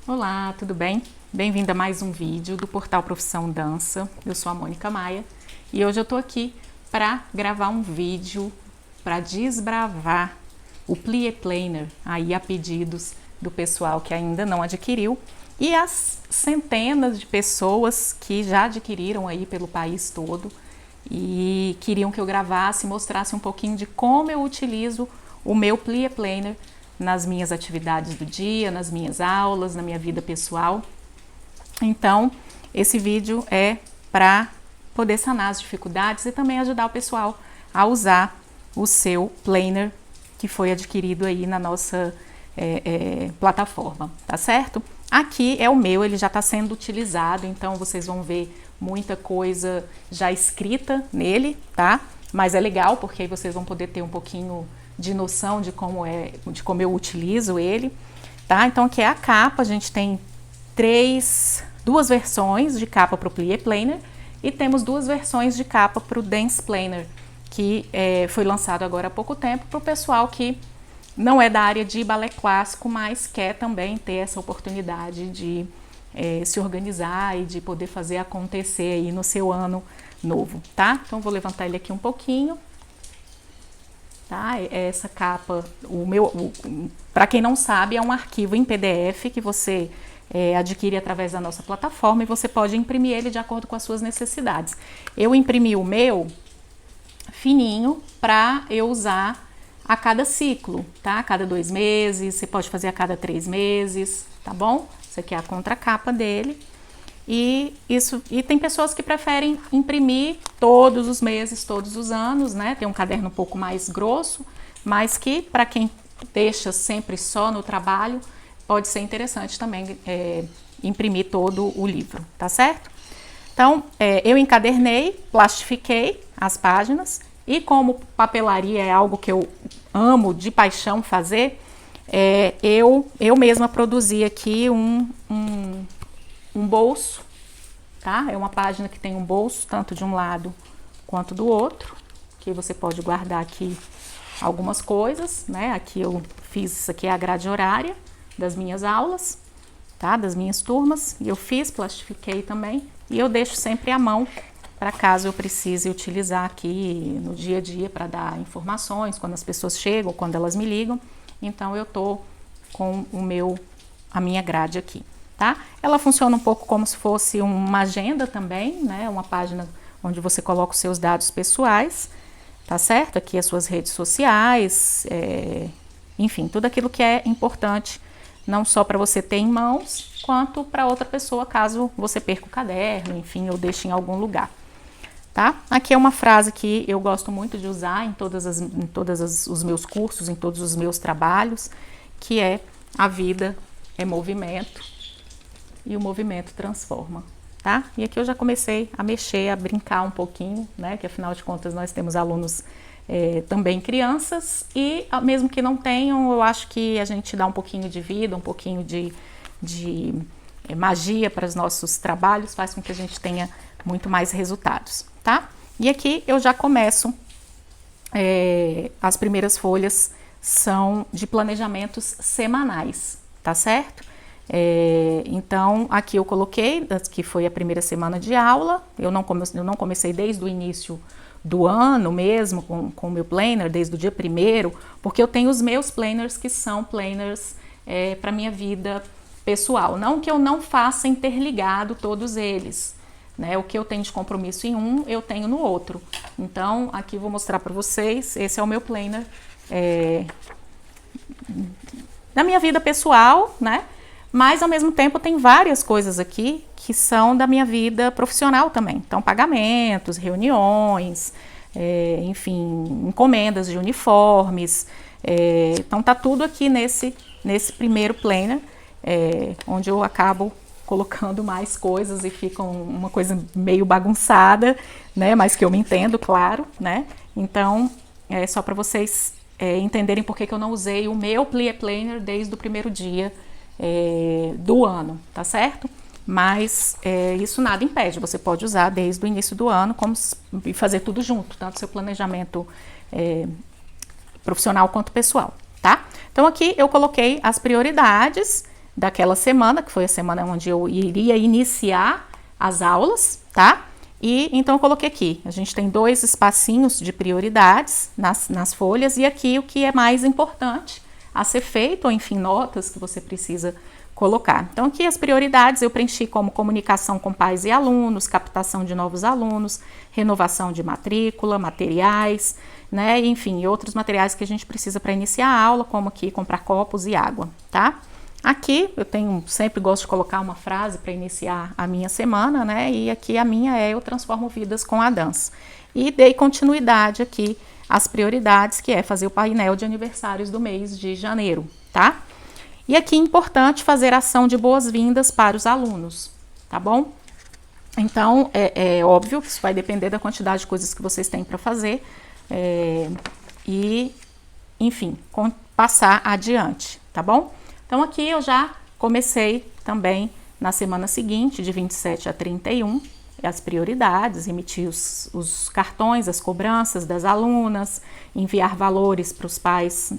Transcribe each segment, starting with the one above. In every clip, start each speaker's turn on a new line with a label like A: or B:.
A: Olá, tudo bem? Bem-vinda a mais um vídeo do Portal Profissão Dança. Eu sou a Mônica Maia e hoje eu tô aqui para gravar um vídeo para desbravar o Plie Planner aí a pedidos do pessoal que ainda não adquiriu e as centenas de pessoas que já adquiriram aí pelo país todo e queriam que eu gravasse e mostrasse um pouquinho de como eu utilizo o meu Plie Planner nas minhas atividades do dia, nas minhas aulas, na minha vida pessoal. Então, esse vídeo é para poder sanar as dificuldades e também ajudar o pessoal a usar o seu planner que foi adquirido aí na nossa plataforma, tá certo? Aqui é o meu, ele já está sendo utilizado, então vocês vão ver muita coisa já escrita nele, tá? Mas é legal porque aí vocês vão poder ter um pouquinho de noção de como eu utilizo ele, tá? Então aqui é a capa, a gente tem duas versões de capa para o Plie Planner e temos duas versões de capa para o Dance Planner, que foi lançado agora há pouco tempo para o pessoal que não é da área de balé clássico, mas quer também ter essa oportunidade de se organizar e de poder fazer acontecer aí no seu ano novo, tá? Então vou levantar ele aqui um pouquinho. Tá? Essa capa, para quem não sabe, é um arquivo em PDF que você adquire através da nossa plataforma e você pode imprimir ele de acordo com as suas necessidades. Eu imprimi o meu fininho para eu usar a cada ciclo, tá? A cada 2 meses, você pode fazer a cada 3 meses, tá bom? Essa aqui é a contracapa dele. E tem pessoas que preferem imprimir todos os meses, todos os anos, né? Tem um caderno um pouco mais grosso, mas que para quem deixa sempre só no trabalho, pode ser interessante também imprimir todo o livro, tá certo? Então, eu encadernei, plastifiquei as páginas e como papelaria é algo que eu amo de paixão fazer, eu mesma produzi aqui um bolso, tá? É uma página que tem um bolso tanto de um lado quanto do outro, que você pode guardar aqui algumas coisas, né? Aqui eu fiz, isso aqui é a grade horária das minhas aulas, tá? Das minhas turmas, e eu plastifiquei também, e eu deixo sempre à mão para caso eu precise utilizar aqui no dia a dia para dar informações, quando as pessoas chegam, quando elas me ligam. Então eu tô com a minha grade aqui. Tá? Ela funciona um pouco como se fosse uma agenda também, né? Uma página onde você coloca os seus dados pessoais, tá certo? Aqui as suas redes sociais, enfim, tudo aquilo que é importante, não só para você ter em mãos, quanto para outra pessoa, caso você perca o caderno, enfim, ou deixe em algum lugar. Tá? Aqui é uma frase que eu gosto muito de usar em todos os meus cursos, em todos os meus trabalhos, que é: a vida é movimento e o movimento transforma, tá? E aqui eu já comecei a mexer, a brincar um pouquinho, né? Que afinal de contas nós temos alunos também crianças e mesmo que não tenham, eu acho que a gente dá um pouquinho de vida, um pouquinho de magia para os nossos trabalhos, faz com que a gente tenha muito mais resultados, tá? E aqui eu já começo, as primeiras folhas são de planejamentos semanais, tá certo? Então aqui eu coloquei que foi a primeira semana de aula. Eu não comecei desde o início do ano mesmo com o meu planner, desde o dia 1º, porque eu tenho os meus planners que são planners para minha vida pessoal, não que eu não faça interligado todos eles, né? O que eu tenho de compromisso em um, eu tenho no outro. Então aqui eu vou mostrar para vocês, esse é o meu planner da minha vida pessoal, né? Mas, ao mesmo tempo, tem várias coisas aqui que são da minha vida profissional também. Então, pagamentos, reuniões, enfim, encomendas de uniformes. Então, tá tudo aqui nesse primeiro planner, onde eu acabo colocando mais coisas e fica uma coisa meio bagunçada, né? Mas que eu me entendo, claro, né? Então, é só para vocês entenderem por que eu não usei o meu Plie Planner desde o primeiro dia do ano, tá certo? Mas isso nada impede, você pode usar desde o início do ano e fazer tudo junto, tanto seu planejamento profissional quanto pessoal, tá? Então aqui eu coloquei as prioridades daquela semana, que foi a semana onde eu iria iniciar as aulas, tá? E então eu coloquei aqui, a gente tem 2 espacinhos de prioridades nas folhas, e aqui o que é mais importante a ser feito, ou enfim, notas que você precisa colocar. Então aqui as prioridades eu preenchi como comunicação com pais e alunos, captação de novos alunos, renovação de matrícula, materiais, né, enfim, outros materiais que a gente precisa para iniciar a aula, como aqui comprar copos e água, tá? Aqui eu sempre gosto de colocar uma frase para iniciar a minha semana, né? E aqui a minha é: eu transformo vidas com a dança. E dei continuidade aqui às prioridades, que é fazer o painel de aniversários do mês de janeiro, tá? E aqui é importante fazer ação de boas-vindas para os alunos, tá bom? Então, é óbvio que isso vai depender da quantidade de coisas que vocês têm para fazer, e, enfim, passar adiante, tá bom? Então aqui eu já comecei também na semana seguinte, de 27 a 31, as prioridades, emitir os cartões, as cobranças das alunas, enviar valores para os pais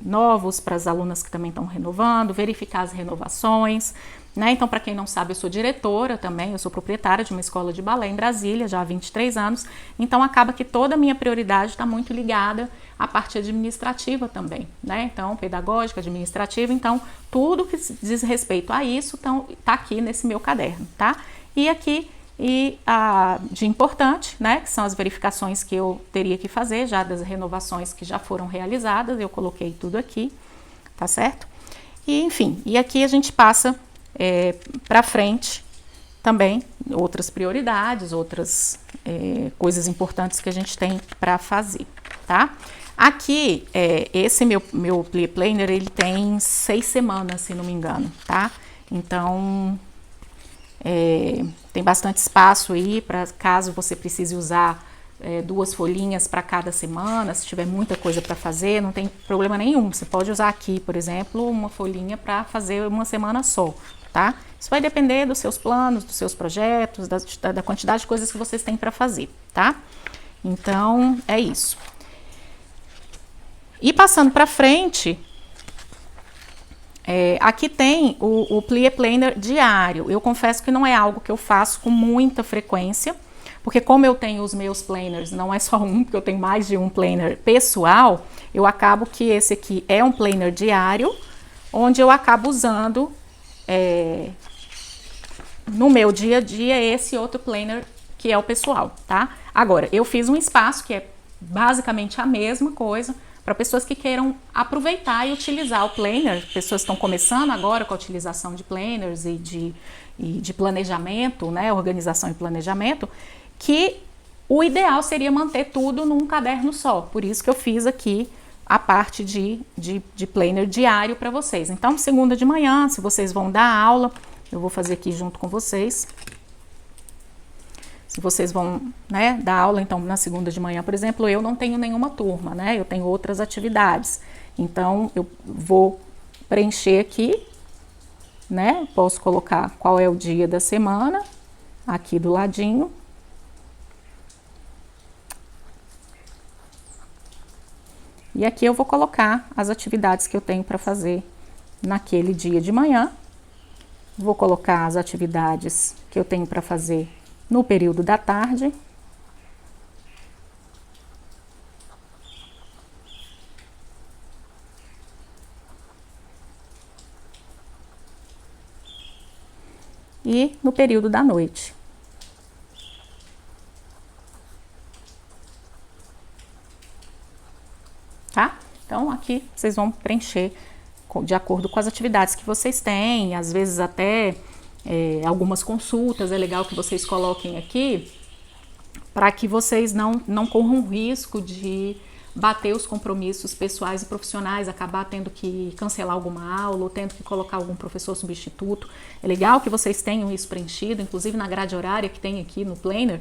A: novos, para as alunas que também estão renovando, verificar as renovações, né? Então, para quem não sabe, eu sou diretora também, eu sou proprietária de uma escola de balé em Brasília, já há 23 anos, então acaba que toda a minha prioridade está muito ligada à parte administrativa também, né? Então, pedagógica, administrativa, então tudo que diz respeito a isso tá aqui nesse meu caderno, tá? E aqui, de importante, né, que são as verificações que eu teria que fazer, já das renovações que já foram realizadas, eu coloquei tudo aqui, tá certo? E, enfim, e aqui a gente passa para frente também outras prioridades, outras coisas importantes que a gente tem para fazer, tá? Aqui, esse meu Plie Planner, ele tem 6 semanas, se não me engano, tá? Então, tem bastante espaço aí para caso você precise usar 2 folhinhas para cada semana. Se tiver muita coisa para fazer, não tem problema nenhum. Você pode usar aqui, por exemplo, uma folhinha para fazer uma semana só, tá? Isso vai depender dos seus planos, dos seus projetos, da quantidade de coisas que vocês têm para fazer, tá? Então, é isso. E passando para frente, aqui tem o Plie Planner diário. Eu confesso que não é algo que eu faço com muita frequência, porque como eu tenho os meus planners, não é só um, porque eu tenho mais de um planner pessoal, eu acabo que esse aqui é um planner diário, onde eu acabo usando no meu dia a dia esse outro planner que é o pessoal, tá? Agora, eu fiz um espaço que é basicamente a mesma coisa, para pessoas que queiram aproveitar e utilizar o planner, pessoas que estão começando agora com a utilização de planners e de planejamento, né, organização e planejamento, que o ideal seria manter tudo num caderno só. Por isso que eu fiz aqui a parte de planner diário para vocês. Então, segunda de manhã, se vocês vão dar aula, eu vou fazer aqui junto com vocês. Se vocês vão, né, dar aula, então, na segunda de manhã, por exemplo, eu não tenho nenhuma turma, né? Eu tenho outras atividades. Então, eu vou preencher aqui, né? Posso colocar qual é o dia da semana, aqui do ladinho. E aqui eu vou colocar as atividades que eu tenho para fazer naquele dia de manhã. Vou colocar as atividades que eu tenho para fazer no período da tarde. E no período da noite. Tá? Então, aqui vocês vão preencher de acordo com as atividades que vocês têm, às vezes até algumas consultas, é legal que vocês coloquem aqui, para que vocês não corram risco de bater os compromissos pessoais e profissionais, acabar tendo que cancelar alguma aula ou tendo que colocar algum professor substituto. É legal que vocês tenham isso preenchido, inclusive na grade horária que tem aqui no Planner,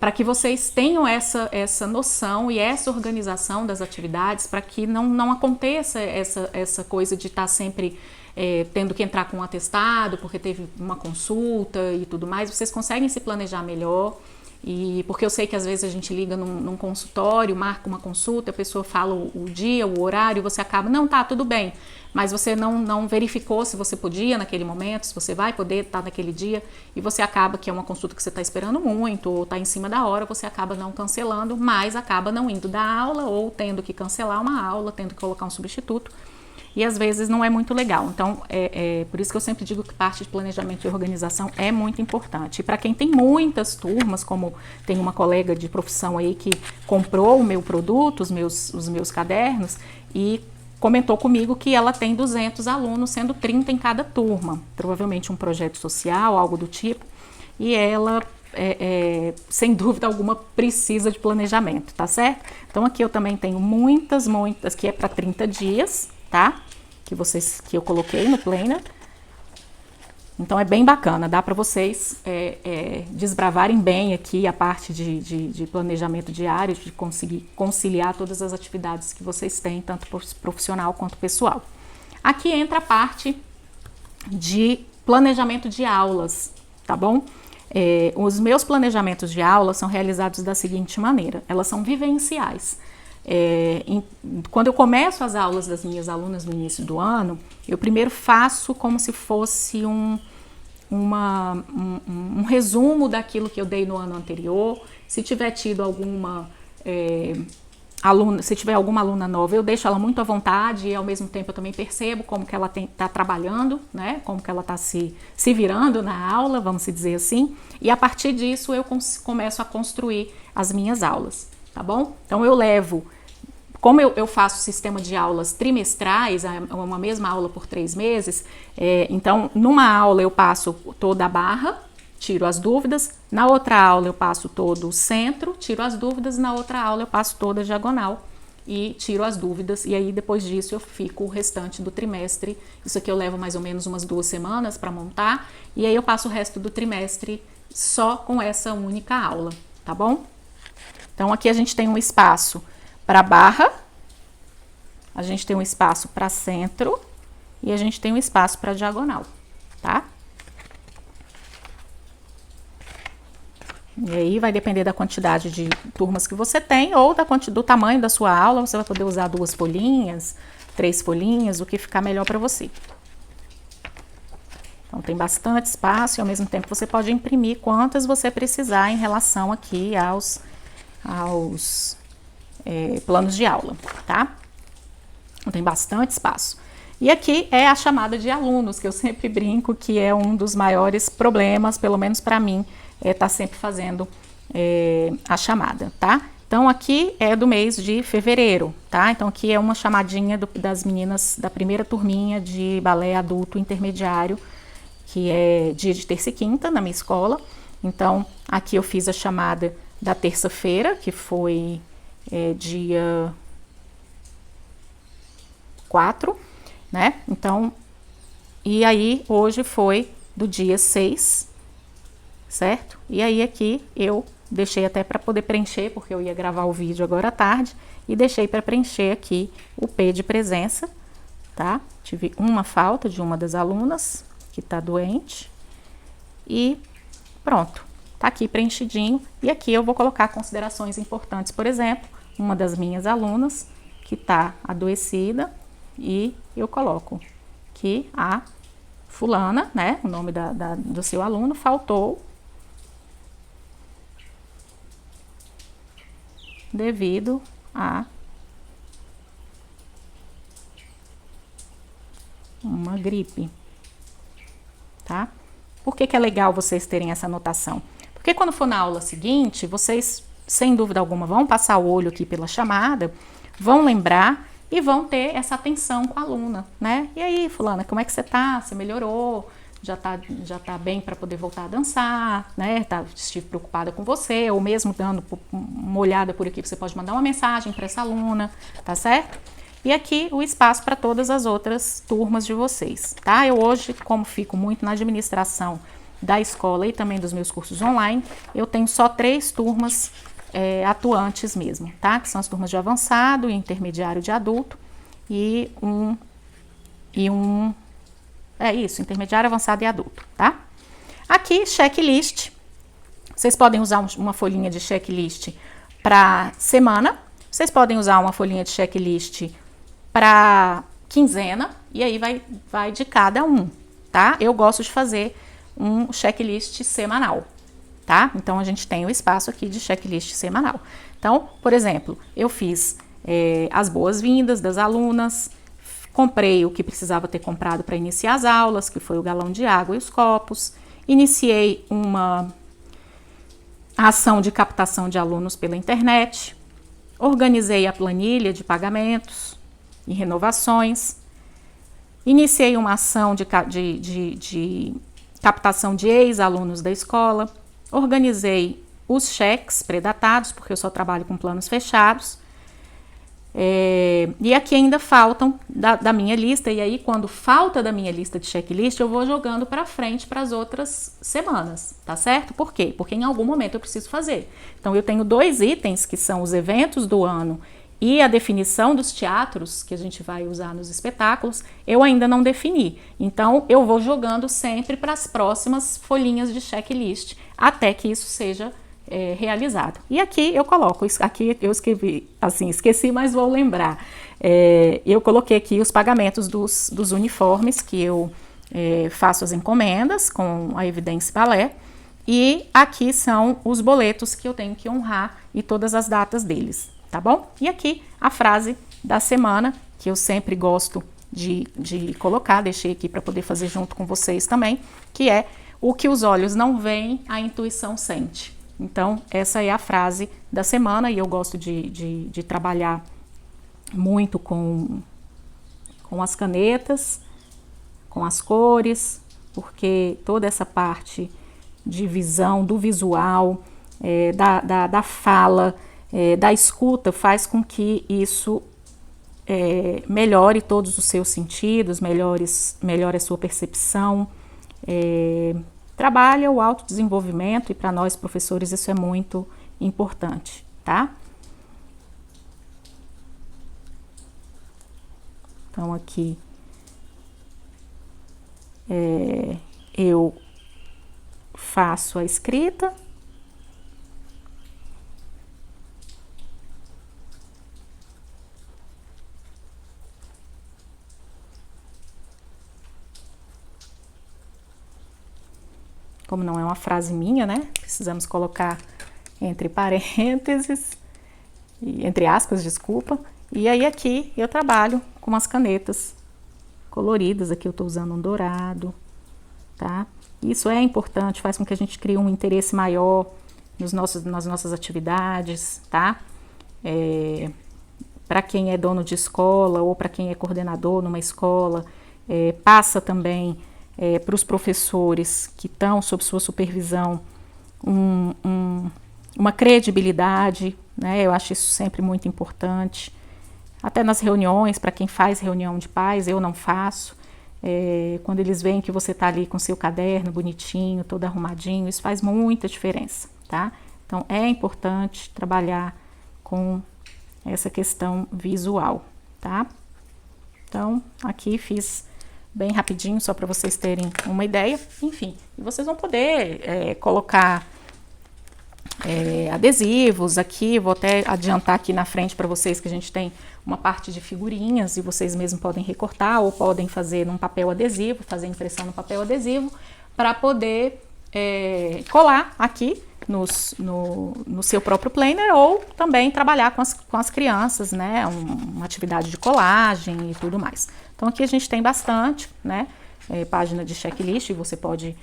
A: para que vocês tenham essa noção e essa organização das atividades, para que não aconteça essa coisa de estar sempre tendo que entrar com um atestado porque teve uma consulta e tudo mais. Vocês conseguem se planejar melhor E porque eu sei que às vezes a gente liga num consultório, marca uma consulta, a pessoa fala o dia, o horário, você acaba, não, tá, tudo bem, mas você não verificou se você podia naquele momento, se você vai poder estar naquele dia, e você acaba que é uma consulta que você está esperando muito, ou está em cima da hora, você acaba não cancelando, mas acaba não indo dar aula, ou tendo que cancelar uma aula, tendo que colocar um substituto, e às vezes não é muito legal. Então, por isso que eu sempre digo que parte de planejamento e organização é muito importante. E para quem tem muitas turmas, como tem uma colega de profissão aí que comprou o meu produto, os meus cadernos, e comentou comigo que ela tem 200 alunos, sendo 30 em cada turma. Provavelmente um projeto social, algo do tipo. E ela, sem dúvida alguma, precisa de planejamento, tá certo? Então, aqui eu também tenho muitas, que é para 30 dias, tá? Que eu coloquei no planner. Então é bem bacana, dá para vocês desbravarem bem aqui a parte de planejamento diário, de conseguir conciliar todas as atividades que vocês têm, tanto profissional quanto pessoal. Aqui entra a parte de planejamento de aulas, tá bom? Os meus planejamentos de aulas são realizados da seguinte maneira, elas são vivenciais. Quando eu começo as aulas das minhas alunas no início do ano, eu primeiro faço como se fosse um resumo daquilo que eu dei no ano anterior. Se tiver tido alguma aluna, se tiver alguma aluna nova, eu deixo ela muito à vontade e ao mesmo tempo eu também percebo como que ela está trabalhando, né? Como que ela está se virando na aula, vamos dizer assim. E a partir disso eu começo a construir as minhas aulas, tá bom? Então eu levo, como eu faço sistema de aulas trimestrais, uma mesma aula por 3 meses, então numa aula eu passo toda a barra, tiro as dúvidas, na outra aula eu passo todo o centro, tiro as dúvidas, na outra aula eu passo toda a diagonal e tiro as dúvidas, e aí depois disso eu fico o restante do trimestre. Isso aqui eu levo mais ou menos umas 2 semanas para montar, e aí eu passo o resto do trimestre só com essa única aula, tá bom? Então aqui a gente tem um espaço para barra, a gente tem um espaço para centro e a gente tem um espaço para diagonal, tá? E aí vai depender da quantidade de turmas que você tem ou do tamanho da sua aula. Você vai poder usar 2 folhinhas, 3 folhinhas, o que ficar melhor para você. Então tem bastante espaço e ao mesmo tempo você pode imprimir quantas você precisar em relação aqui aos planos de aula, tá? Então, tem bastante espaço. E aqui é a chamada de alunos, que eu sempre brinco que é um dos maiores problemas, pelo menos para mim, tá sempre fazendo a chamada, tá? Então, aqui é do mês de fevereiro, tá? Então, aqui é uma chamadinha das meninas da primeira turminha de balé adulto intermediário, que é dia de terça e quinta na minha escola. Então, aqui eu fiz a chamada da terça-feira, que foi dia 4, né? Então, e aí hoje foi do dia 6, certo? E aí aqui eu deixei até para poder preencher, porque eu ia gravar o vídeo agora à tarde, e deixei para preencher aqui o P de presença, tá? Tive uma falta de uma das alunas que tá doente e pronto. Tá aqui preenchidinho, e aqui eu vou colocar considerações importantes, por exemplo, uma das minhas alunas que tá adoecida, e eu coloco que a fulana, né, o nome do seu aluno, faltou devido a uma gripe, tá? Por que é legal vocês terem essa anotação? Porque quando for na aula seguinte, vocês, sem dúvida alguma, vão passar o olho aqui pela chamada, vão lembrar e vão ter essa atenção com a aluna, né? E aí, fulana, como é que você tá? Você melhorou? Já tá bem para poder voltar a dançar, né? Estive preocupada com você, ou mesmo dando uma olhada por aqui, você pode mandar uma mensagem para essa aluna, tá certo? E aqui o espaço para todas as outras turmas de vocês, tá? Eu hoje, como fico muito na administração da escola e também dos meus cursos online, eu tenho só 3 turmas atuantes mesmo, tá? Que são as turmas de avançado e intermediário de adulto intermediário, avançado e adulto, tá? Aqui, checklist, Vocês podem usar uma folhinha de checklist para semana, vocês podem usar uma folhinha de checklist para quinzena, e aí vai de cada um, tá? Eu gosto de fazer um checklist semanal, tá? Então, a gente tem o espaço aqui de checklist semanal. Então, por exemplo, eu fiz as boas-vindas das alunas, comprei o que precisava ter comprado para iniciar as aulas, que foi o galão de água e os copos, iniciei uma ação de captação de alunos pela internet, organizei a planilha de pagamentos e renovações, iniciei uma ação de captação de ex-alunos da escola, organizei os cheques pré-datados, porque eu só trabalho com planos fechados, e aqui ainda faltam da minha lista, e aí quando falta da minha lista de checklist, eu vou jogando para frente para as outras semanas, tá certo? Por quê? Porque em algum momento eu preciso fazer. Então eu tenho 2 itens que são os eventos do ano e a definição dos teatros que a gente vai usar nos espetáculos, eu ainda não defini. Então eu vou jogando sempre para as próximas folhinhas de checklist, até que isso seja realizado. E aqui eu coloco, aqui eu escrevi assim, esqueci, mas vou lembrar. Eu coloquei aqui os pagamentos dos uniformes que eu faço as encomendas com a Evidência Balé, e aqui são os boletos que eu tenho que honrar e todas as datas deles, tá bom? E aqui a frase da semana, que eu sempre gosto de colocar, deixei aqui para poder fazer junto com vocês também, que é: o que os olhos não veem, a intuição sente. Então, essa é a frase da semana, e eu gosto de trabalhar muito com as canetas, com as cores, porque toda essa parte de visão, do visual, da fala, da escuta, faz com que isso melhore todos os seus sentidos, melhore a sua percepção, trabalha o autodesenvolvimento, e para nós professores isso é muito importante, tá? Então aqui eu faço a escrita, como não é uma frase minha, né? Precisamos colocar entre parênteses, entre aspas, desculpa. E aí aqui eu trabalho com umas canetas coloridas, aqui eu tô usando um dourado, tá? Isso é importante, faz com que a gente crie um interesse maior nas nossas atividades, tá? Para quem é dono de escola ou para quem é coordenador numa escola, passa também para os professores que estão sob sua supervisão uma credibilidade, né? Eu acho isso sempre muito importante. Até nas reuniões, para quem faz reunião de pais, eu não faço. Quando eles veem que você está ali com seu caderno bonitinho, todo arrumadinho, isso faz muita diferença, tá? Então, é importante trabalhar com essa questão visual, tá? Então, aqui fiz bem rapidinho, só para vocês terem uma ideia. Enfim, e vocês vão poder colocar adesivos aqui. Vou até adiantar aqui na frente para vocês que a gente tem uma parte de figurinhas, e vocês mesmos podem recortar ou podem fazer num papel adesivo, fazer impressão no papel adesivo, para poder colar aqui no seu próprio planner, ou também trabalhar com as crianças, né? Uma atividade de colagem e tudo mais. Então aqui a gente tem bastante, né? Página de checklist, você pode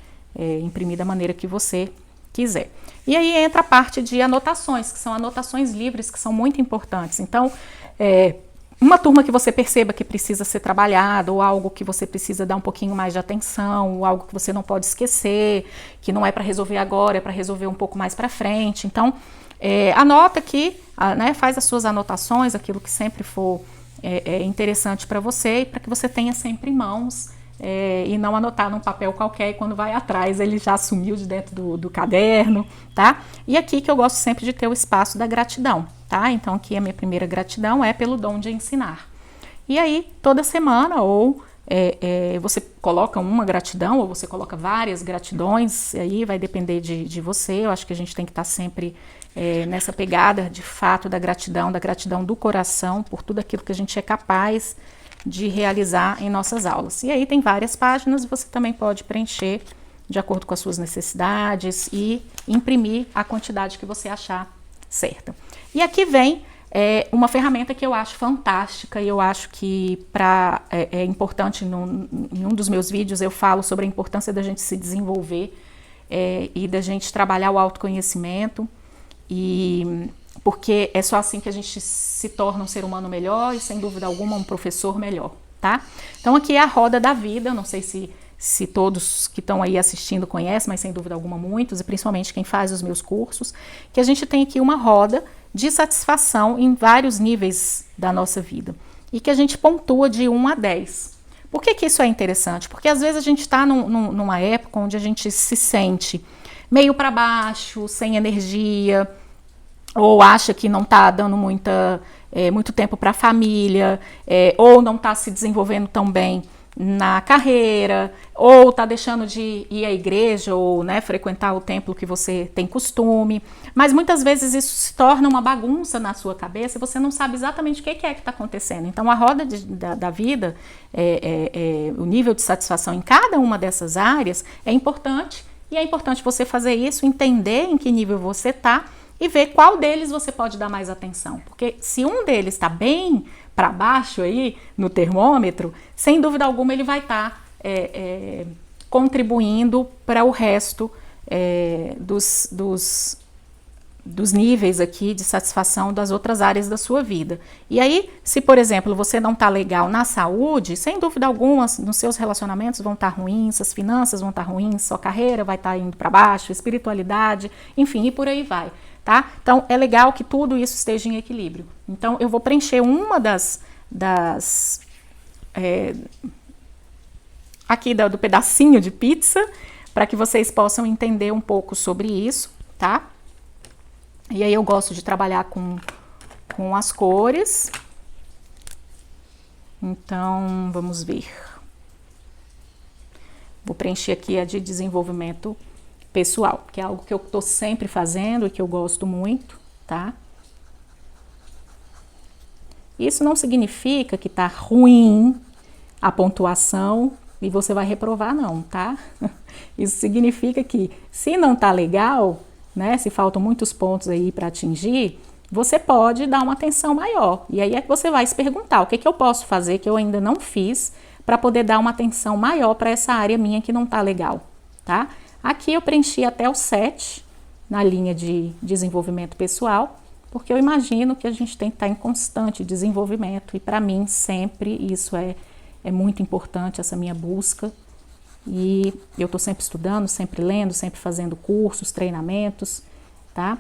A: imprimir da maneira que você quiser. E aí entra a parte de anotações, que são anotações livres, que são muito importantes. Então, uma turma que você perceba que precisa ser trabalhada, ou algo que você precisa dar um pouquinho mais de atenção, ou algo que você não pode esquecer, que não é para resolver agora, é para resolver um pouco mais para frente. Então, anota aqui, né, faz as suas anotações, aquilo que sempre for interessante para você, e para que você tenha sempre em mãos, e não anotar num papel qualquer, e quando vai atrás ele já sumiu de dentro do caderno, tá? E aqui que eu gosto sempre de ter o espaço da gratidão, tá? Então aqui a minha primeira gratidão é pelo dom de ensinar. E aí toda semana ou você coloca uma gratidão ou você coloca várias gratidões, aí vai depender de você. Eu acho que a gente tem que estar sempre nessa pegada, de fato, da gratidão do coração por tudo aquilo que a gente é capaz de realizar em nossas aulas. E aí tem várias páginas, você também pode preencher de acordo com as suas necessidades e imprimir a quantidade que você achar certa. E aqui vem uma ferramenta que eu acho fantástica e eu acho que é importante, em um dos meus vídeos eu falo sobre a importância da gente se desenvolver e da gente trabalhar o autoconhecimento, porque é só assim que a gente se torna um ser humano melhor e, sem dúvida alguma, um professor melhor, tá? Então aqui é a roda da vida, eu não sei se todos que estão aí assistindo conhecem, mas sem dúvida alguma muitos, e principalmente quem faz os meus cursos, que a gente tem aqui uma roda de satisfação em vários níveis da nossa vida e que a gente pontua de 1 a 10. Por que isso é interessante? Porque às vezes a gente está numa época onde a gente se sente meio para baixo, sem energia, ou acha que não está dando muito tempo para a família, ou não está se desenvolvendo tão bem na carreira, ou está deixando de ir à igreja, ou frequentar o templo que você tem costume, mas muitas vezes isso se torna uma bagunça na sua cabeça e você não sabe exatamente o que está acontecendo. Então a roda da vida, o nível de satisfação em cada uma dessas áreas é importante, e é importante você fazer isso, entender em que nível você está e ver qual deles você pode dar mais atenção, porque se um deles está bem para baixo aí no termômetro, sem dúvida alguma ele vai estar contribuindo para o resto dos níveis aqui de satisfação das outras áreas da sua vida. E aí, se por exemplo você não está legal na saúde, sem dúvida alguma nos seus relacionamentos vão estar ruins, as finanças vão estar ruins, sua carreira vai estar indo para baixo, espiritualidade, enfim, e por aí vai. Tá? Então é legal que tudo isso esteja em equilíbrio. Então eu vou preencher uma aqui do pedacinho de pizza para que vocês possam entender um pouco sobre isso, tá? E aí eu gosto de trabalhar com as cores. Então vamos ver. Vou preencher aqui a de desenvolvimento pessoal, que é algo que eu estou sempre fazendo e que eu gosto muito, tá? Isso não significa que tá ruim a pontuação e você vai reprovar, não, tá? Isso significa que se não tá legal, se faltam muitos pontos aí para atingir, você pode dar uma atenção maior. E aí é que você vai se perguntar, o que eu posso fazer que eu ainda não fiz para poder dar uma atenção maior para essa área minha que não tá legal, tá? Aqui eu preenchi até o 7 na linha de desenvolvimento pessoal, porque eu imagino que a gente tem que estar em constante desenvolvimento e para mim sempre isso é muito importante, essa minha busca, e eu estou sempre estudando, sempre lendo, sempre fazendo cursos, treinamentos, tá?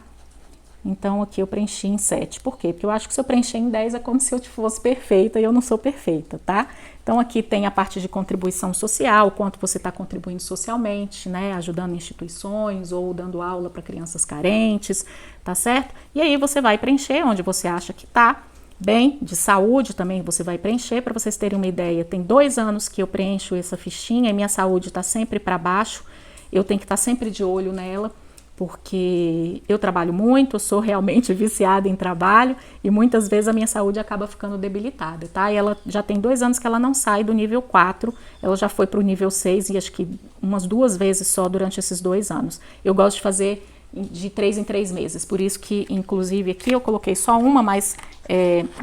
A: Então aqui eu preenchi em 7. Por quê? Porque eu acho que se eu preencher em 10 é como se eu fosse perfeita e eu não sou perfeita, tá? Então aqui tem a parte de contribuição social, quanto você está contribuindo socialmente, ajudando instituições ou dando aula para crianças carentes, tá certo? E aí você vai preencher onde você acha que tá bem. De saúde também você vai preencher, para vocês terem uma ideia. Tem 2 anos que eu preencho essa fichinha e minha saúde está sempre para baixo, eu tenho que estar sempre de olho nela, porque eu trabalho muito, eu sou realmente viciada em trabalho e muitas vezes a minha saúde acaba ficando debilitada, tá? E ela já tem 2 anos que ela não sai do nível 4, ela já foi para o nível 6 e acho que umas 2 vezes só durante esses 2 anos. Eu gosto de fazer de 3 em 3 meses, por isso que inclusive aqui eu coloquei só uma, mas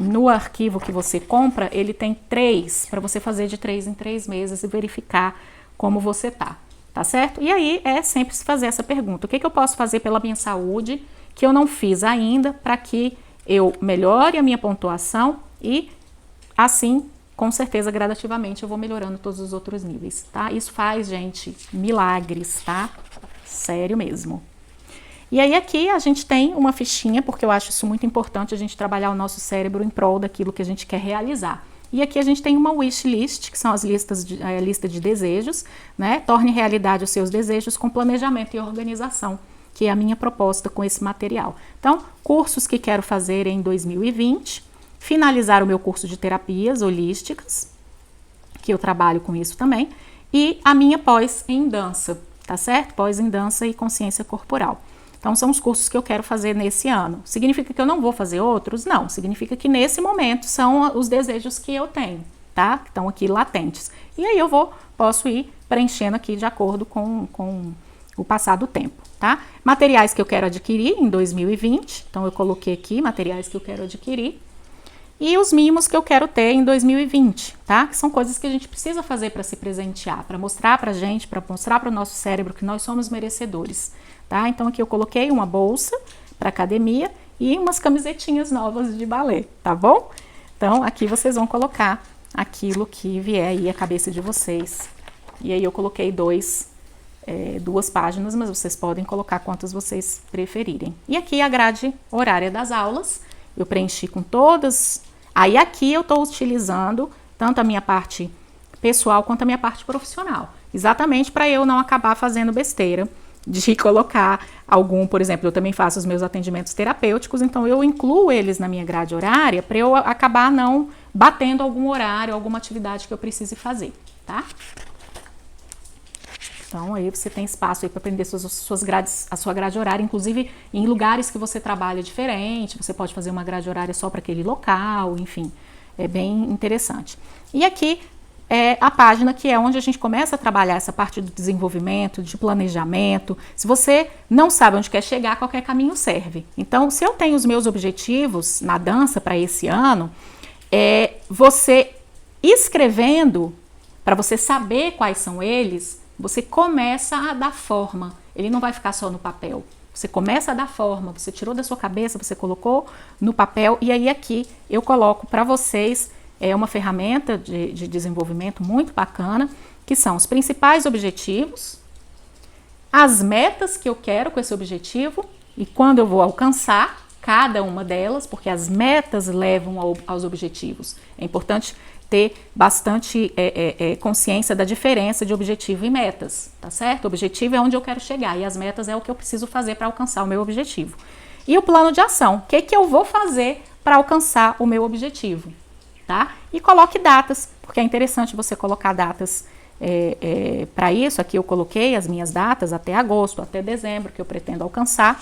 A: no arquivo que você compra, ele tem 3, para você fazer de 3 em 3 meses e verificar como você tá. Tá certo? E aí é sempre se fazer essa pergunta, o que eu posso fazer pela minha saúde que eu não fiz ainda para que eu melhore a minha pontuação e assim, com certeza, gradativamente eu vou melhorando todos os outros níveis, tá? Isso faz, gente, milagres, tá? Sério mesmo. E aí aqui a gente tem uma fichinha, porque eu acho isso muito importante, a gente trabalhar o nosso cérebro em prol daquilo que a gente quer realizar. E aqui a gente tem uma wish list, que são a lista de desejos, Torne realidade os seus desejos com planejamento e organização, que é a minha proposta com esse material. Então, cursos que quero fazer em 2020, finalizar o meu curso de terapias holísticas, que eu trabalho com isso também, e a minha pós em dança, tá certo? Pós em dança e consciência corporal. Então, são os cursos que eu quero fazer nesse ano. Significa que eu não vou fazer outros? Não. Significa que nesse momento são os desejos que eu tenho, tá? Que estão aqui latentes. E aí posso ir preenchendo aqui de acordo com o passar do tempo, tá? Materiais que eu quero adquirir em 2020. Então, eu coloquei aqui materiais que eu quero adquirir. E os mimos que eu quero ter em 2020, tá? Que são coisas que a gente precisa fazer para se presentear, para mostrar pra gente, para mostrar para o nosso cérebro que nós somos merecedores, tá? Então aqui eu coloquei uma bolsa para academia e umas camisetinhas novas de balé, tá bom? Então aqui vocês vão colocar aquilo que vier aí a cabeça de vocês. E aí eu coloquei duas páginas, mas vocês podem colocar quantas vocês preferirem. E aqui a grade horária das aulas, eu preenchi com todas. Aí aqui eu estou utilizando tanto a minha parte pessoal quanto a minha parte profissional. Exatamente para eu não acabar fazendo besteira de colocar por exemplo, eu também faço os meus atendimentos terapêuticos, então eu incluo eles na minha grade horária para eu acabar não batendo algum horário, alguma atividade que eu precise fazer, tá? Então, aí você tem espaço aí para aprender a sua grade horária, inclusive em lugares que você trabalha diferente, você pode fazer uma grade horária só para aquele local, enfim, é bem interessante. E aqui é a página que é onde a gente começa a trabalhar essa parte do desenvolvimento, de planejamento. Se você não sabe onde quer chegar, qualquer caminho serve. Então, se eu tenho os meus objetivos na dança para esse ano, você escrevendo, para você saber quais são eles, você começa a dar forma, ele não vai ficar só no papel. Você começa a dar forma, você tirou da sua cabeça, você colocou no papel, e aí aqui eu coloco para vocês uma ferramenta de desenvolvimento muito bacana, que são os principais objetivos, as metas que eu quero com esse objetivo e quando eu vou alcançar cada uma delas, porque as metas levam aos objetivos. É importante ter bastante consciência da diferença de objetivo e metas, tá certo? O objetivo é onde eu quero chegar e as metas é o que eu preciso fazer para alcançar o meu objetivo. E o plano de ação, o que eu vou fazer para alcançar o meu objetivo, tá? E coloque datas, porque é interessante você colocar datas para isso. Aqui eu coloquei as minhas datas até agosto, até dezembro, que eu pretendo alcançar,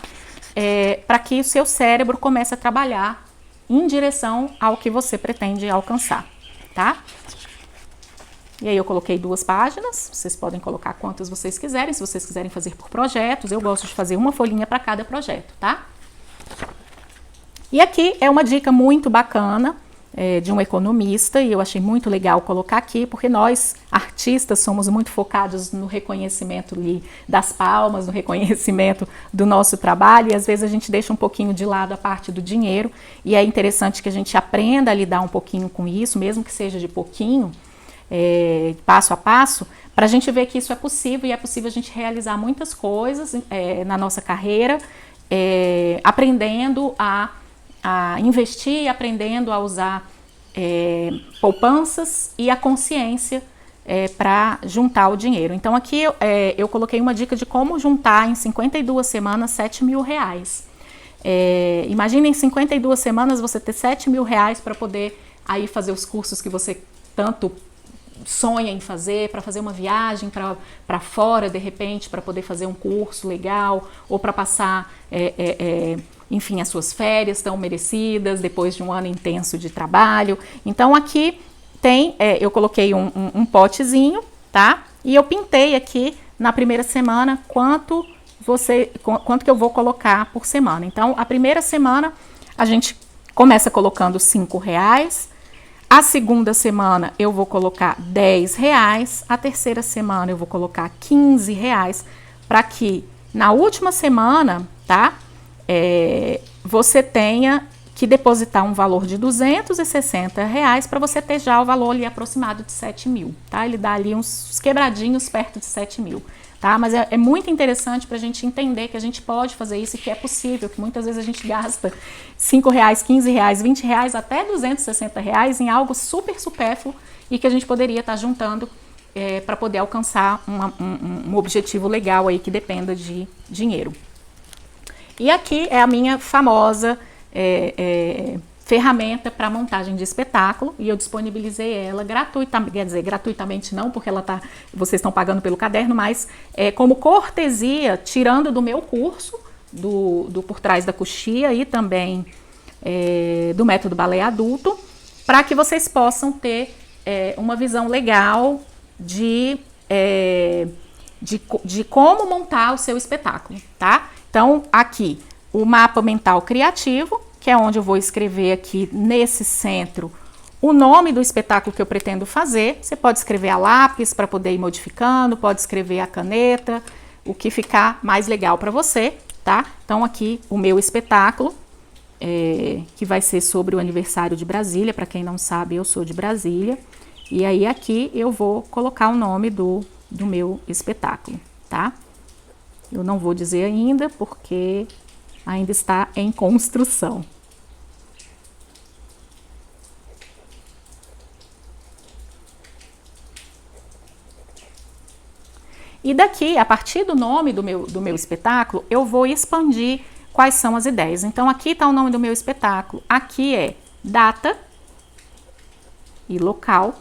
A: para que o seu cérebro comece a trabalhar em direção ao que você pretende alcançar. Tá? E aí eu coloquei 2 páginas, vocês podem colocar quantas vocês quiserem, se vocês quiserem fazer por projetos, eu gosto de fazer uma folhinha para cada projeto, tá? E aqui é uma dica muito bacana de um economista, e eu achei muito legal colocar aqui, porque nós, artistas, somos muito focados no reconhecimento das palmas, no reconhecimento do nosso trabalho, e às vezes a gente deixa um pouquinho de lado a parte do dinheiro, e é interessante que a gente aprenda a lidar um pouquinho com isso, mesmo que seja de pouquinho, passo a passo, para a gente ver que isso é possível, e é possível a gente realizar muitas coisas na nossa carreira, aprendendo a investir, aprendendo a usar poupanças e a consciência para juntar o dinheiro. Então aqui eu coloquei uma dica de como juntar em 52 semanas 7 mil reais. Imagine em 52 semanas você ter 7 mil reais para poder aí fazer os cursos que você tanto sonha em fazer, para fazer uma viagem para fora de repente, para poder fazer um curso legal, ou para passar enfim, as suas férias tão merecidas depois de um ano intenso de trabalho. Então aqui eu coloquei um potezinho, tá? E eu pintei aqui na primeira semana quanto que eu vou colocar por semana. Então a primeira semana a gente começa colocando 5 reais, a segunda semana eu vou colocar 10 reais, a terceira semana eu vou colocar 15 reais, para que na última semana, tá? Você tenha que depositar um valor de 260 reais para você ter já o valor ali aproximado de 7 mil, tá? Ele dá ali uns quebradinhos perto de 7 mil, tá? Mas é muito interessante para a gente entender que a gente pode fazer isso e que é possível, que muitas vezes a gente gasta 5 reais, 15 reais, 20 reais, até 260 reais em algo super supérfluo e que a gente poderia estar juntando para poder alcançar um objetivo legal aí que dependa de dinheiro. E aqui é a minha famosa ferramenta para montagem de espetáculo e eu disponibilizei ela gratuitamente, quer dizer, gratuitamente não, porque vocês estão pagando pelo caderno, mas como cortesia, tirando do meu curso, do Por Trás da Coxia e também do método balé adulto, para que vocês possam ter uma visão legal de como montar o seu espetáculo, tá? Então, aqui, o mapa mental criativo, que é onde eu vou escrever aqui nesse centro o nome do espetáculo que eu pretendo fazer. Você pode escrever a lápis para poder ir modificando, pode escrever a caneta, o que ficar mais legal para você, tá? Então, aqui o meu espetáculo, que vai ser sobre o aniversário de Brasília. Para quem não sabe, eu sou de Brasília. E aí aqui eu vou colocar o nome do meu espetáculo, tá? Eu não vou dizer ainda, porque ainda está em construção. E daqui, a partir do nome do meu espetáculo, eu vou expandir quais são as ideias. Então, aqui está o nome do meu espetáculo. Aqui é data e local.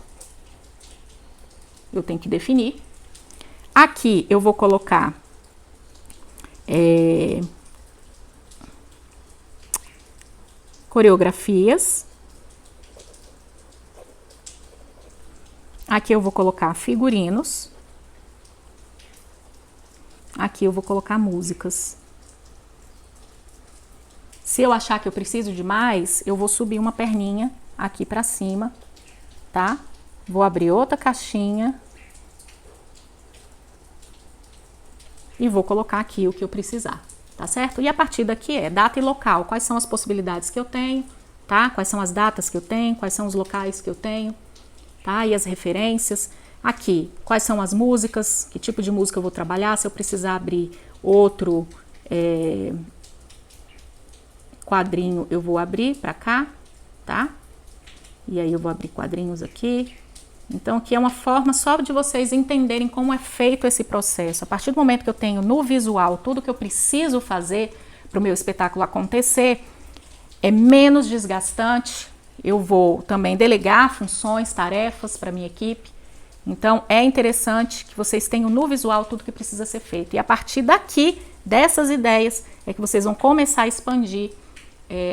A: Eu tenho que definir. Aqui eu vou colocar coreografias. Aqui eu vou colocar figurinos. Aqui eu vou colocar músicas. Se eu achar que eu preciso de mais, eu vou subir uma perninha aqui para cima, tá? Vou abrir outra caixinha e vou colocar aqui o que eu precisar, tá certo? E a partir daqui data e local. Quais são as possibilidades que eu tenho, tá? Quais são as datas que eu tenho, quais são os locais que eu tenho, tá? E as referências. Aqui, quais são as músicas, que tipo de música eu vou trabalhar, se eu precisar abrir outro quadrinho, eu vou abrir para cá, tá? E aí eu vou abrir quadrinhos aqui. Então, aqui é uma forma só de vocês entenderem como é feito esse processo. A partir do momento que eu tenho no visual tudo que eu preciso fazer para o meu espetáculo acontecer, é menos desgastante. Eu vou também delegar funções, tarefas para minha equipe. Então, é interessante que vocês tenham no visual tudo que precisa ser feito. E a partir daqui, dessas ideias, é que vocês vão começar a expandir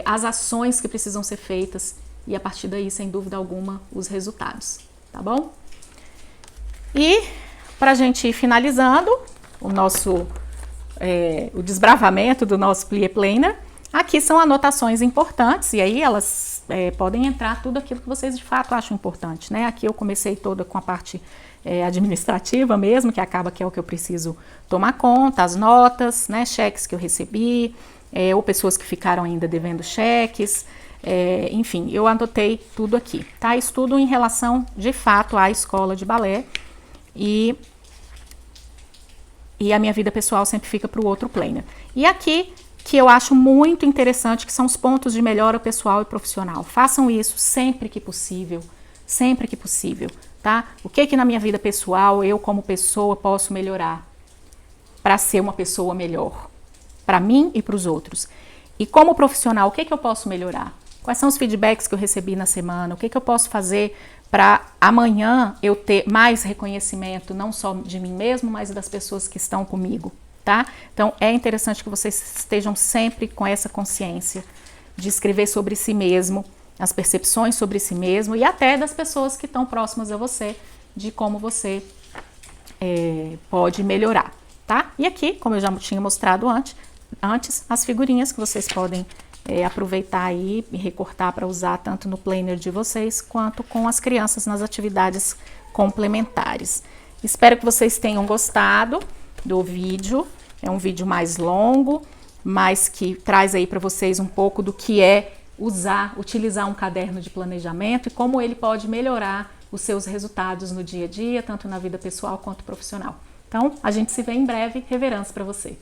A: as ações que precisam ser feitas. E a partir daí, sem dúvida alguma, os resultados. Tá bom? E, para a gente ir finalizando o desbravamento do nosso Plié Planner, aqui são anotações importantes. E aí, elas podem entrar tudo aquilo que vocês de fato acham importante, né? Aqui eu comecei toda com a parte administrativa mesmo, que acaba que é o que eu preciso tomar conta, as notas, né? Cheques que eu recebi, ou pessoas que ficaram ainda devendo cheques, enfim, eu anotei tudo aqui, tá? Isso tudo em relação, de fato, à escola de balé e a minha vida pessoal sempre fica para o outro planner. E aqui, que eu acho muito interessante, que são os pontos de melhora pessoal e profissional. Façam isso sempre que possível, tá? O que na minha vida pessoal, eu como pessoa posso melhorar para ser uma pessoa melhor, para mim e para os outros. E como profissional, o que eu posso melhorar? Quais são os feedbacks que eu recebi na semana? O que eu posso fazer para amanhã eu ter mais reconhecimento, não só de mim mesmo, mas das pessoas que estão comigo? Tá? Então, é interessante que vocês estejam sempre com essa consciência de escrever sobre si mesmo, as percepções sobre si mesmo e até das pessoas que estão próximas a você, de como você pode melhorar, tá? E aqui, como eu já tinha mostrado antes as figurinhas que vocês podem aproveitar aí e recortar para usar tanto no planner de vocês, quanto com as crianças nas atividades complementares. Espero que vocês tenham gostado do vídeo. É um vídeo mais longo, mas que traz aí para vocês um pouco do que é utilizar um caderno de planejamento e como ele pode melhorar os seus resultados no dia a dia, tanto na vida pessoal quanto profissional. Então, a gente se vê em breve. Reverência para você.